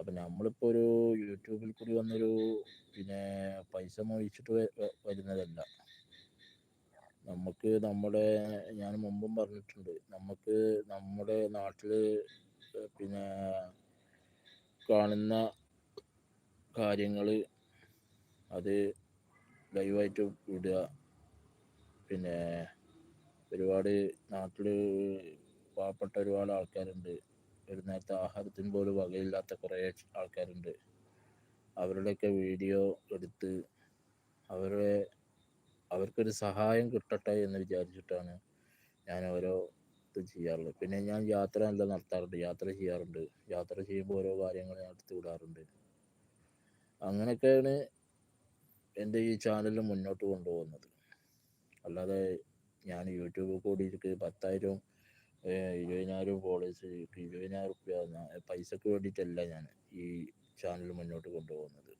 അപ്പം നമ്മളിപ്പോൾ ഒരു യൂട്യൂബിൽ കൂടി വന്നൊരു പിന്നെ പൈസ മോഹിച്ചിട്ട് വരുന്നതല്ല. നമുക്ക് നമ്മുടെ, ഞാൻ മുമ്പും പറഞ്ഞിട്ടുണ്ട്, നമുക്ക് നമ്മുടെ നാട്ടിൽ പിന്നെ കാണുന്ന കാര്യങ്ങൾ അത് ലൈവായിട്ട് വിടുക. പിന്നെ ഒരുപാട് നാട്ടിൽ പാവപ്പെട്ട ഒരുപാട് ആൾക്കാരുണ്ട്, ഒരു നേരത്തെ ആഹാരത്തിന് പോലും വകയില്ലാത്ത കുറേ ആൾക്കാരുണ്ട്. അവരുടെയൊക്കെ വീഡിയോ എടുത്ത് അവർക്കൊരു സഹായം കിട്ടട്ടെ എന്ന് വിചാരിച്ചിട്ടാണ് ഞാൻ ഓരോ ഇത് ചെയ്യാറുള്ളത്. പിന്നെ ഞാൻ യാത്ര നല്ല നടത്താറുണ്ട്, യാത്ര ചെയ്യാറുണ്ട്. യാത്ര ചെയ്യുമ്പോൾ ഓരോ കാര്യങ്ങൾ ഞാൻ എടുത്ത് വിടാറുണ്ട്. അങ്ങനെയൊക്കെയാണ് എൻ്റെ ഈ ചാനൽ മുന്നോട്ട് കൊണ്ടുപോകുന്നത്. അല്ലാതെ ഞാൻ യൂട്യൂബിൽ കൂടിയിട്ട് 10,000 20,000 ഫോളോവേഴ്സ്, 20,000 റുപ്യ പൈസക്ക് വേണ്ടിയിട്ടല്ല ഞാൻ ഈ ചാനൽ മുന്നോട്ട് കൊണ്ടുപോകുന്നത്.